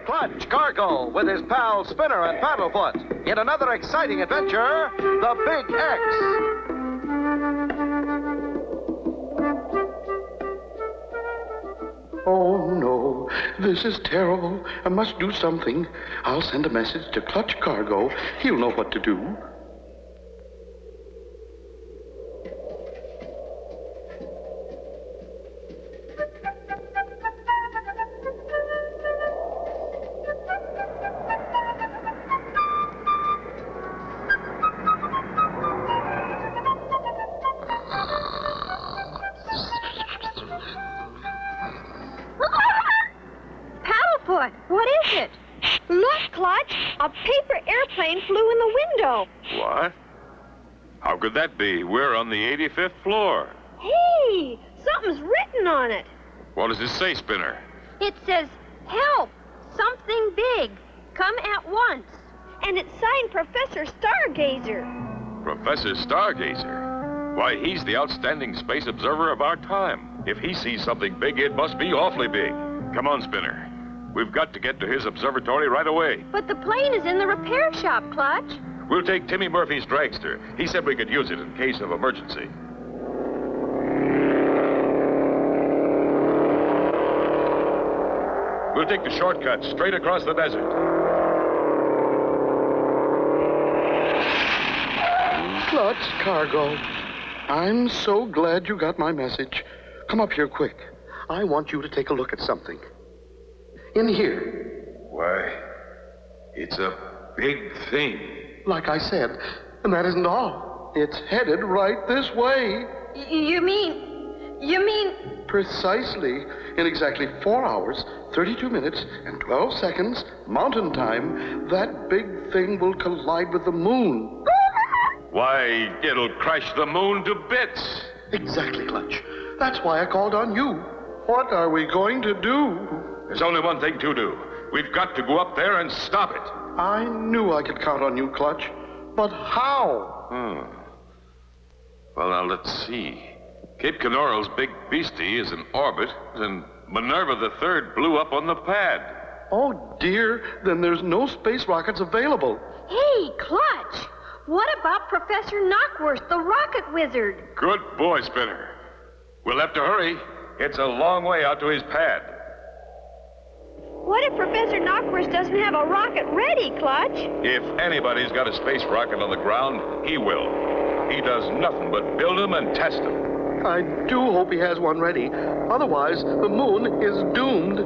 Clutch Cargo with his pal Spinner and Paddlefoot in another exciting adventure, The Big X. Oh, no. This is terrible. I must do something. I'll send a message to Clutch Cargo. He'll know what to do. What is it? Look, Clutch. A paper airplane flew in the window. What? How could that be? We're on the 85th floor. Hey, something's written on it. What does it say, Spinner? It says, help, something big, come at once. And it's signed Professor Stargazer. Professor Stargazer? Why, he's the outstanding space observer of our time. If he sees something big, it must be awfully big. Come on, Spinner. We've got to get to his observatory right away. But the plane is in the repair shop, Clutch. We'll take Timmy Murphy's dragster. He said we could use it in case of emergency. We'll take the shortcut straight across the desert. Clutch Cargo. I'm so glad you got my message. Come up here quick. I want you to take a look at something. In here. Why, it's a big thing. Like I said, and that isn't all. It's headed right this way. You mean... Precisely. In exactly 4 hours, 32 minutes, and 12 seconds, mountain time, that big thing will collide with the moon. Why, it'll crash the moon to bits. Exactly, Clutch. That's why I called on you. What are we going to do? There's only one thing to do. We've got to go up there and stop it. I knew I could count on you, Clutch. But how? Well, now, let's see. Cape Canaveral's big beastie is in orbit, and Minerva the Third blew up on the pad. Oh, dear. Then there's no space rockets available. Hey, Clutch. What about Professor Knockworth, the rocket wizard? Good boy, Spinner. We'll have to hurry. It's a long way out to his pad. What if Professor Knockworth doesn't have a rocket ready, Clutch? If anybody's got a space rocket on the ground, he will. He does nothing but build them and test them. I do hope he has one ready. Otherwise, the moon is doomed.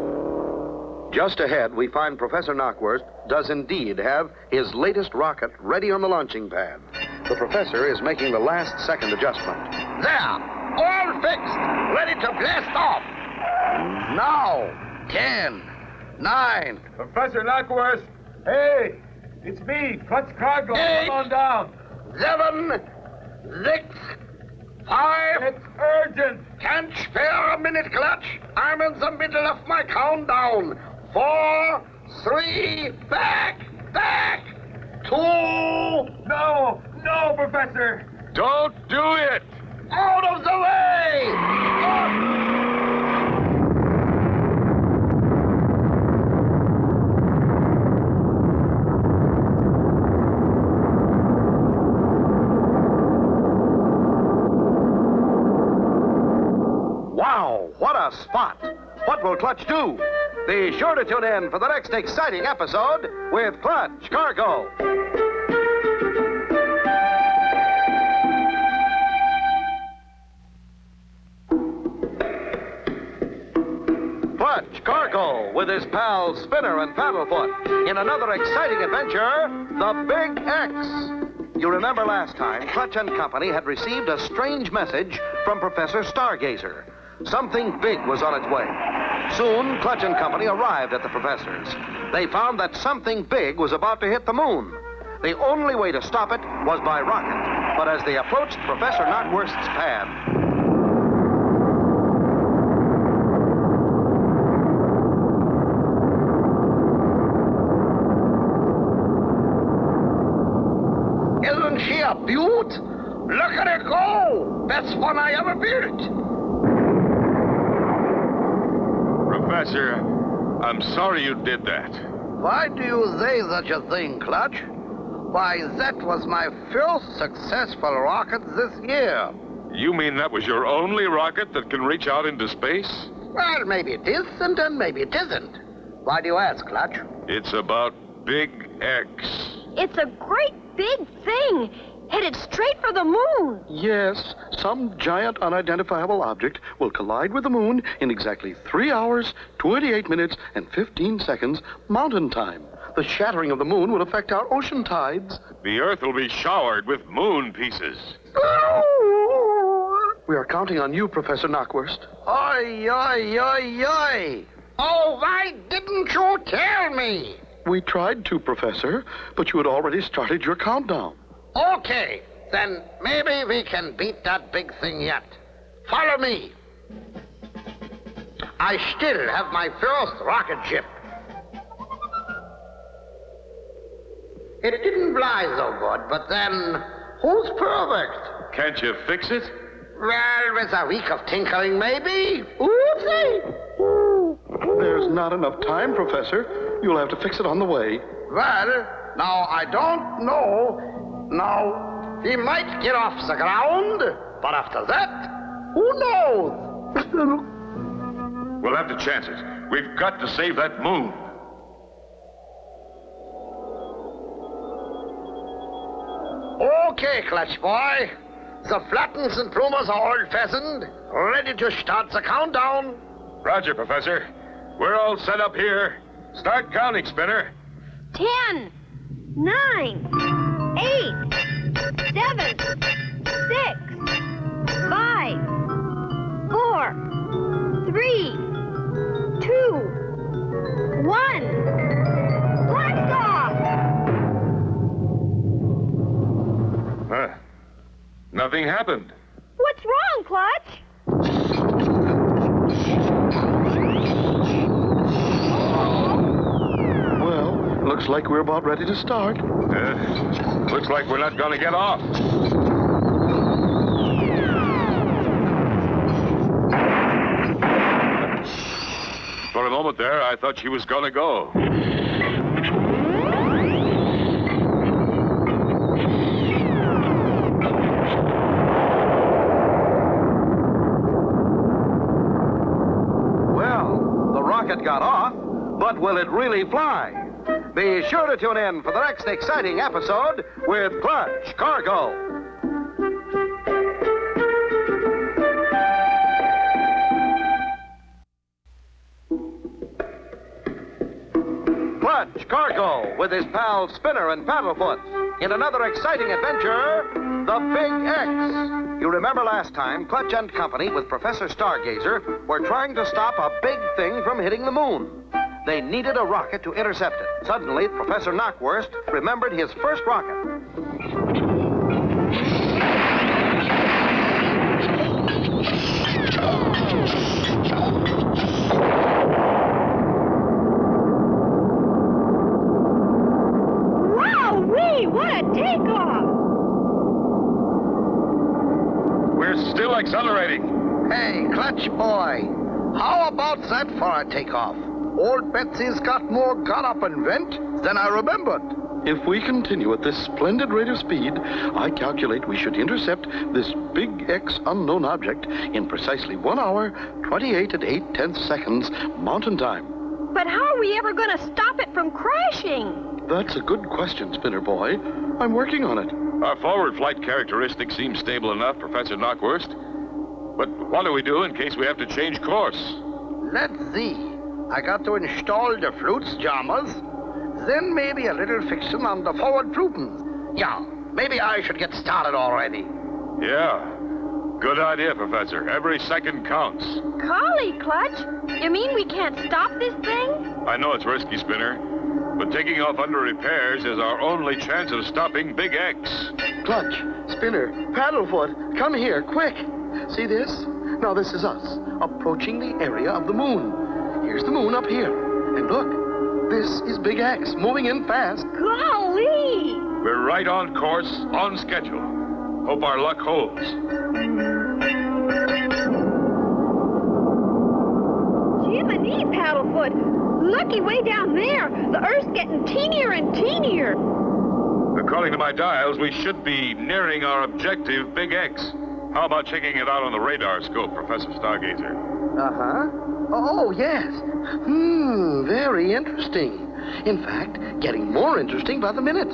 Just ahead, we find Professor Knockworth does indeed have his latest rocket ready on the launching pad. The professor is making the last-second adjustment. There! All fixed! Ready to blast off! Now, 10, 9. Professor Knockworth! Hey! It's me, Clutch Cargo. 8, Come on down. 7, 6, 5. It's urgent. Can't spare a minute, Clutch. I'm in the middle of my countdown. 4, 3, back! 2. No, Professor. Don't do it! Out of the way! Wow, what a spot! What will Clutch do? Be sure to tune in for the next exciting episode with Clutch Cargo. Clutch Cargo with his pals Spinner and Paddlefoot in another exciting adventure, The Big X. You remember last time, Clutch and Company had received a strange message from Professor Stargazer. Something big was on its way. Soon, Clutch and Company arrived at the professor's. They found that something big was about to hit the moon. The only way to stop it was by rocket. But as they approached Professor Knockworth's pad, Isn't she a beaut? Look at her go! Best one I ever built. Professor, I'm sorry you did that. Why do you say such a thing, Clutch? Why, that was my first successful rocket this year. You mean that was your only rocket that can reach out into space? Well, maybe it is, and then maybe it isn't. Why do you ask, Clutch? It's about Big X. It's a great big thing, headed straight for the moon. Yes, some giant unidentifiable object will collide with the moon in exactly 3 hours, 28 minutes, and 15 seconds mountain time. The shattering of the moon will affect our ocean tides. The Earth will be showered with moon pieces. We are counting on you, Professor Knockwurst. Oi, oi, oi, oi! Oh, why didn't you tell me? We tried to, Professor, but you had already started your countdown. Okay, then maybe we can beat that big thing yet. Follow me. I still have my first rocket ship. It didn't fly so good, but then, who's perfect? Can't you fix it? Well, with a week of tinkering, maybe. Oopsie! Ooh. There's not enough time, Professor. You'll have to fix it on the way. Well, now, I don't know. Now, he might get off the ground, but after that, who knows? We'll have to chance it. We've got to save that moon. Okay, Clutch Boy. The flattens and plumers are all fastened, ready to start the countdown. Roger, Professor. We're all set up here. Start counting, Spinner. 10, 9, 8, 7, 6, 5, 4, 3, 2, 1. Blast off! Nothing happened. What's wrong, Clutch? Well, looks like we're about ready to start. Looks like we're not going to get off. For a moment there, I thought she was going to go. Got off, but will it really fly? Be sure to tune in for the next exciting episode with Clutch Cargo. Clutch Cargo with his pals Spinner and Paddlefoot in another exciting adventure, the Big X. You remember last time, Clutch and Company with Professor Stargazer were trying to stop a big thing from hitting the moon. They needed a rocket to intercept it. Suddenly, Professor Knockwurst remembered his first rocket. Wow-wee! What a takeoff! We're still accelerating. Hey, Clutch Boy, how about that for a takeoff? Old Betsy's got more gun up and vent than I remembered. If we continue at this splendid rate of speed, I calculate we should intercept this Big X unknown object in precisely 1 hour, 28 and 8/10 seconds mountain time. But how are we ever going to stop it from crashing? That's a good question, Spinner Boy. I'm working on it. Our forward flight characteristics seem stable enough, Professor Knockwurst. But what do we do in case we have to change course? Let's see. I got to install the flutes jammers, then maybe a little fixing on the forward flutens. Yeah, maybe I should get started already. Yeah. Good idea, Professor. Every second counts. Golly, Clutch, you mean we can't stop this thing? I know it's risky, Spinner, but taking off under repairs is our only chance of stopping Big X. Clutch, Spinner, Paddlefoot, come here, quick. See this? Now this is us, approaching the area of the moon. Here's the moon up here. And look, this is Big X, moving in fast. Golly! We're right on course, on schedule. Hope our luck holds. Gee Jiminy, Paddlefoot. Looky way down there. The Earth's getting teenier and teenier. According to my dials, we should be nearing our objective, Big X. How about checking it out on the radar scope, Professor Stargazer? Uh-huh. Oh, yes. Very interesting. In fact, getting more interesting by the minute.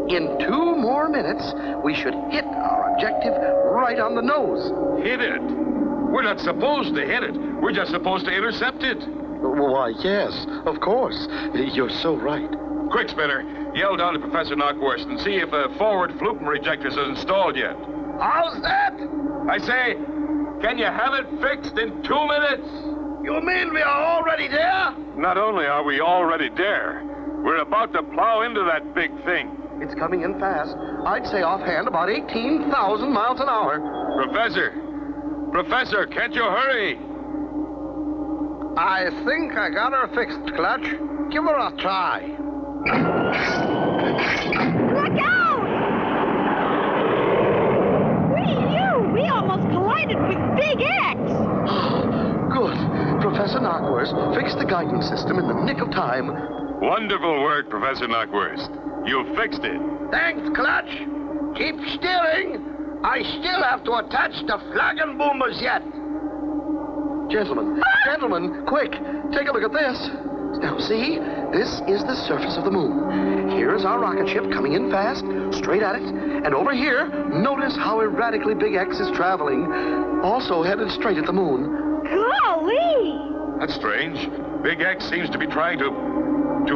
In 2 more minutes, we should hit our objective right on the nose. Hit it? We're not supposed to hit it. We're just supposed to intercept it. Why, yes, of course. You're so right. Quick, Spinner. Yell down to Professor Knockwurst and see if the forward Flupen rejectors is installed yet. How's that? I say, can you have it fixed in 2 minutes? You mean we are already there? Not only are we already there, we're about to plow into that big thing. It's coming in fast. I'd say offhand about 18,000 miles an hour. Professor, can't you hurry? I think I got her fixed, Clutch. Give her a try. Look out! We almost collided with Big X. Good. Professor Knockwurst fixed the guidance system in the nick of time. Wonderful work, Professor Knockwurst. You fixed it. Thanks, Clutch. Keep steering. I still have to attach the flagon boomers yet. Gentlemen, quick, take a look at this. Now, see? This is the surface of the moon. Here's our rocket ship coming in fast, straight at it. And over here, notice how erratically Big X is traveling, also headed straight at the moon. Golly! That's strange. Big X seems to be trying to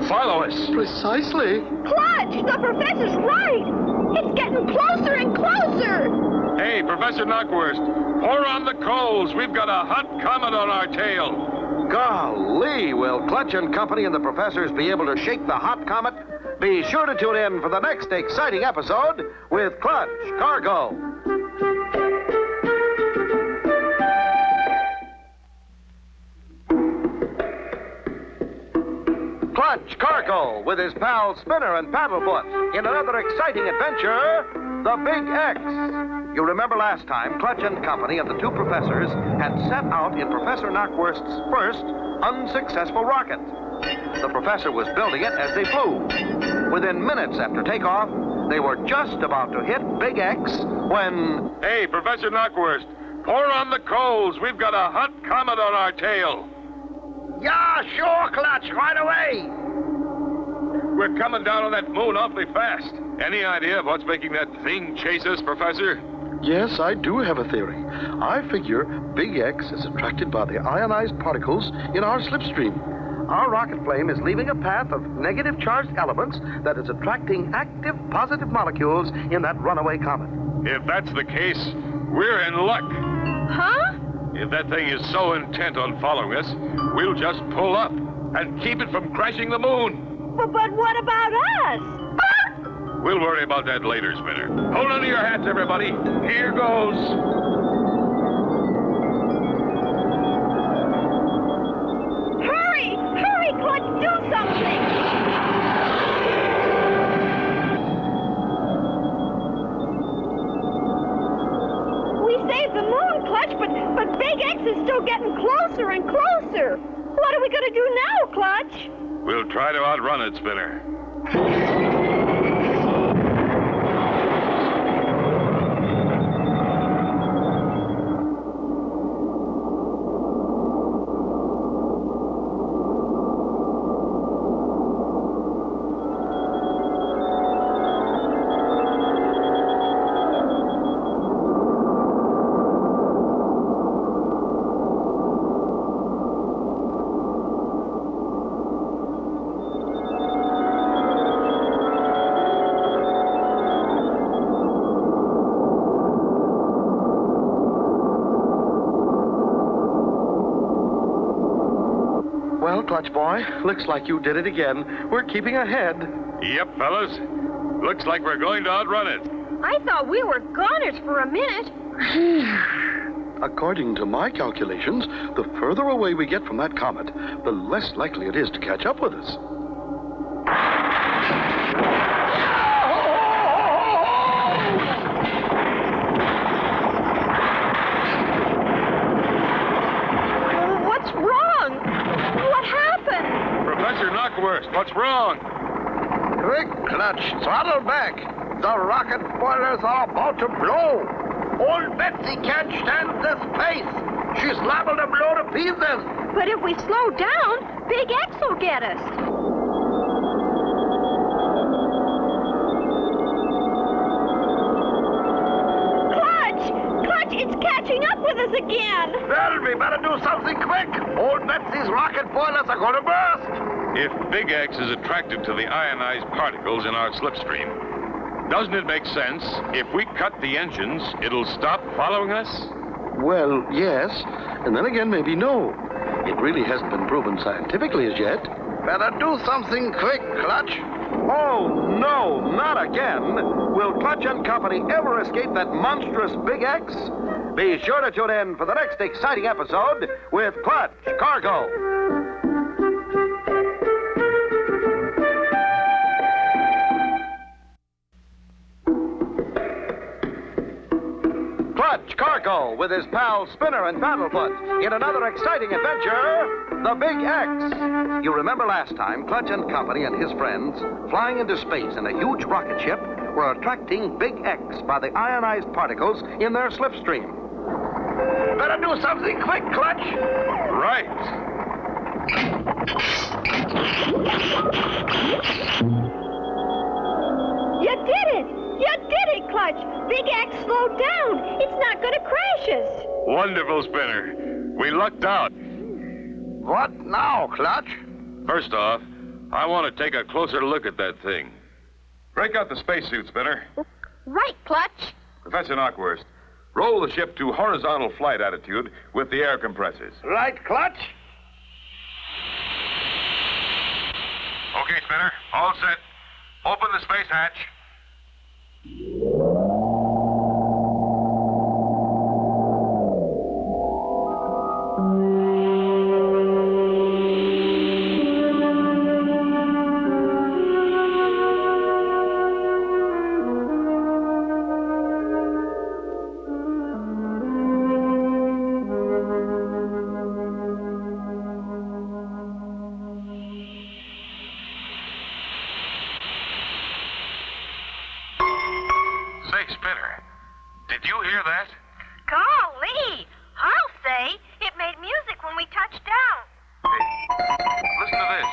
follow us. Precisely. Clutch, the professor's right. It's getting closer and closer. Hey, Professor Knockwurst, pour on the coals. We've got a hot comet on our tail. Golly, will Clutch and Company and the professors be able to shake the hot comet? Be sure to tune in for the next exciting episode with Clutch Cargo. Clutch Cargo with his pals Spinner and Paddlefoot in another exciting adventure, the Big X. You remember last time, Clutch and Company and the 2 professors had set out in Professor Knockwurst's first unsuccessful rocket. The professor was building it as they flew. Within minutes after takeoff, they were just about to hit Big X when... Hey, Professor Knockwurst, pour on the coals. We've got a hot comet on our tail. Yeah, sure, Clutch, right away. We're coming down on that moon awfully fast. Any idea of what's making that thing chase us, Professor? Yes, I do have a theory. I figure Big X is attracted by the ionized particles in our slipstream. Our rocket flame is leaving a path of negative charged elements that is attracting active positive molecules in that runaway comet. If that's the case, we're in luck. Huh? If that thing is so intent on following us, we'll just pull up and keep it from crashing the moon. But what about us? We'll worry about that later, Spinner. Hold on to your hats, everybody. Here goes. Hurry! Hurry, Clutch, do something! We saved the moon, Clutch, but Big X is still getting closer and closer. What are we going to do now, Clutch? We'll try to outrun it, Spinner. Well, Clutch Boy, looks like you did it again. We're keeping ahead. Yep, fellas. Looks like we're going to outrun it. I thought we were goners for a minute. According to my calculations, the further away we get from that comet, the less likely it is to catch up with us. What's wrong? Knockwurst, what's wrong? Quick, Clutch, throttle back. The rocket boilers are about to blow. Old Betsy can't stand this pace. She's liable to blow to pieces. But if we slow down, Big X will get us. Clutch, it's catching up with us again. Well, we better do something quick. Old Betsy's rocket boilers are going to burst. If Big X is attracted to the ionized particles in our slipstream, doesn't it make sense if we cut the engines, it'll stop following us? Well, yes, and then again, maybe no. It really hasn't been proven scientifically as yet. Better do something quick, Clutch. Oh, no, not again. Will Clutch and Company ever escape that monstrous Big X? Be sure to tune in for the next exciting episode with Clutch Cargo. Clutch Cargo with his pals Spinner and Paddlefoot in another exciting adventure, the Big X. You remember last time, Clutch and Company and his friends, flying into space in a huge rocket ship, were attracting Big X by the ionized particles in their slipstream. Better do something quick, Clutch. Right. You did it! You did it, Clutch! Big X slowed down. It's not going to crash us. Wonderful, Spinner. We lucked out. What now, Clutch? First off, I want to take a closer look at that thing. Break out the spacesuit, Spinner. Right, Clutch. Professor Knockwurst, roll the ship to horizontal flight attitude with the air compressors. Right, Clutch. Okay, Spinner. All set. Open the space hatch. Say, Spinner, did you hear that? Golly! I'll say it made music when we touched down. Hey, listen to this.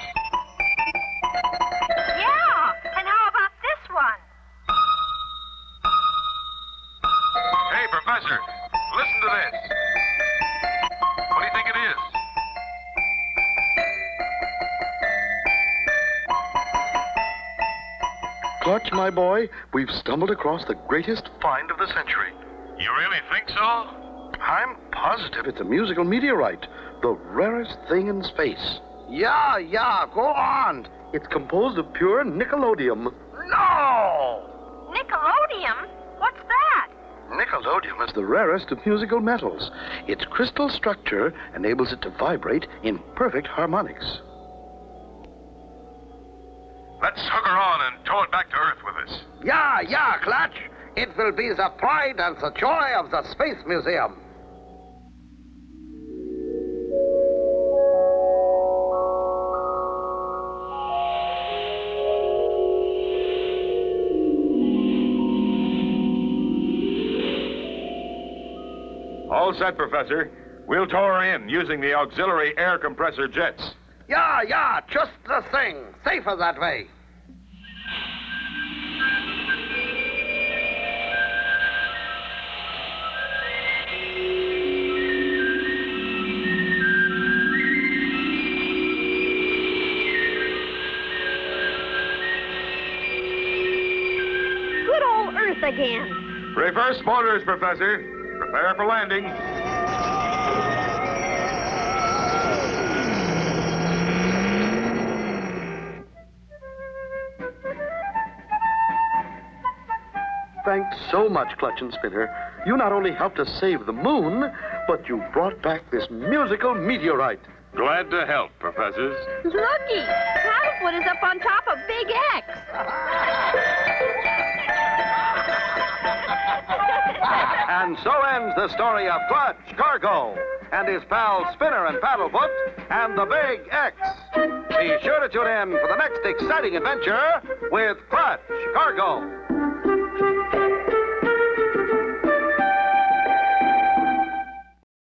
Yeah, and how about this one? Hey, Professor, listen to this. What do you think it is? Clutch, my boy, we've stumbled across the greatest find of the century. You really think so? I'm positive it's a musical meteorite, the rarest thing in space. Yeah, go on. It's composed of pure nickelodeum. No! Nickelodeum? What's that? Nickelodeum is the rarest of musical metals. Its crystal structure enables it to vibrate in perfect harmonics. Let's hook her on and tow it back to Earth with us. Yeah, Clutch. It will be the pride and the joy of the Space Museum. All set, Professor. We'll tow her in using the auxiliary air compressor jets. Yeah, just the thing. Safer that way. Good old Earth again. Reverse motors, Professor. Prepare for landing. Thanks so much, Clutch and Spinner. You not only helped us save the moon, but you brought back this musical meteorite. Glad to help, Professors. Looky, Paddlefoot is up on top of Big X. And so ends the story of Clutch Cargo and his pals Spinner and Paddlefoot and the Big X. Be sure to tune in for the next exciting adventure with Clutch Cargo.